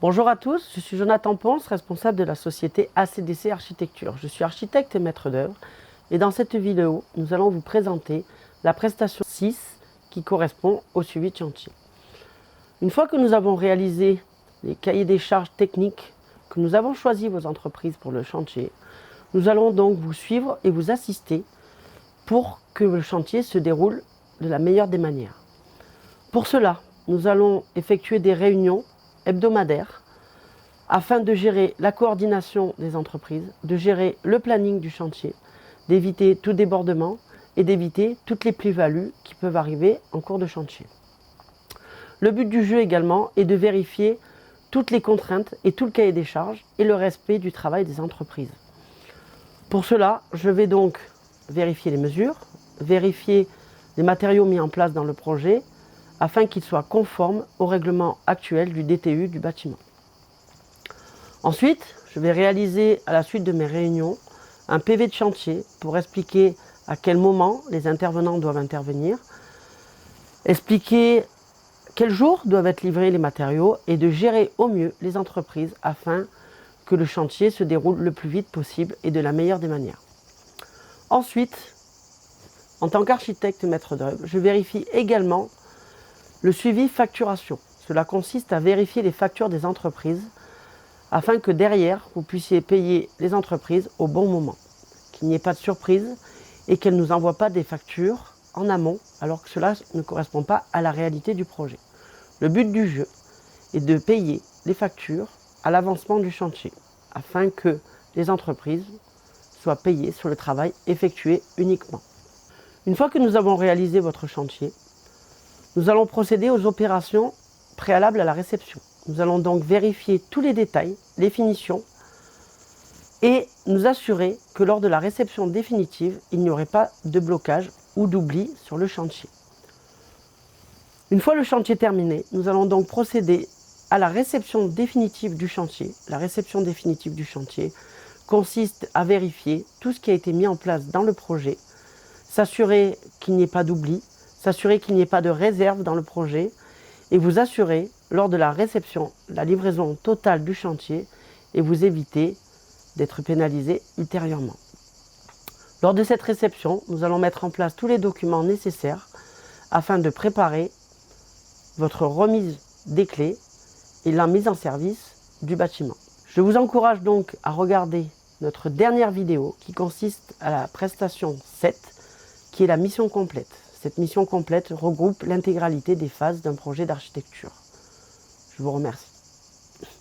Bonjour à tous, je suis Jonathan Ponce, responsable de la société ACDC Architecture. Je suis architecte et maître d'œuvre et dans cette vidéo, nous allons vous présenter la prestation 6 qui correspond au suivi de chantier. Une fois que nous avons réalisé les cahiers des charges techniques, que nous avons choisi vos entreprises pour le chantier, nous allons donc vous suivre et vous assister pour que le chantier se déroule de la meilleure des manières. Pour cela, nous allons effectuer des réunions hebdomadaires afin de gérer la coordination des entreprises, de gérer le planning du chantier, d'éviter tout débordement et d'éviter toutes les plus-values qui peuvent arriver en cours de chantier. Le but du jeu également est de vérifier toutes les contraintes et tout le cahier des charges et le respect du travail des entreprises. Pour cela, je vais donc vérifier les mesures, vérifier les matériaux mis en place dans le projet afin qu'ils soient conformes au règlement actuel du DTU du bâtiment. Ensuite, je vais réaliser à la suite de mes réunions un PV de chantier pour expliquer à quel moment les intervenants doivent intervenir, expliquer quel jour doivent être livrés les matériaux et de gérer au mieux les entreprises afin que le chantier se déroule le plus vite possible et de la meilleure des manières. Ensuite, en tant qu'architecte maître d'œuvre, je vérifie également le suivi facturation. Cela consiste à vérifier les factures des entreprises afin que derrière, vous puissiez payer les entreprises au bon moment, qu'il n'y ait pas de surprise et qu'elles ne nous envoient pas des factures en amont alors que cela ne correspond pas à la réalité du projet. Le but du jeu est de payer les factures à l'avancement du chantier afin que les entreprises soient payées sur le travail effectué uniquement. Une fois que nous avons réalisé votre chantier, nous allons procéder aux opérations préalables à la réception. Nous allons donc vérifier tous les détails, les finitions et nous assurer que lors de la réception définitive, il n'y aurait pas de blocage ou d'oubli sur le chantier. Une fois le chantier terminé, nous allons donc procéder à la réception définitive du chantier. La réception définitive du chantier consiste à vérifier tout ce qui a été mis en place dans le projet, s'assurer qu'il n'y ait pas d'oubli, s'assurer qu'il n'y ait pas de réserve dans le projet et vous assurer, lors de la réception, la livraison totale du chantier et vous éviter d'être pénalisé ultérieurement. Lors de cette réception, nous allons mettre en place tous les documents nécessaires afin de préparer votre remise des clés et la mise en service du bâtiment. Je vous encourage donc à regarder notre dernière vidéo qui consiste à la prestation 7 qui est la mission complète. Cette mission complète regroupe l'intégralité des phases d'un projet d'architecture. Je vous remercie.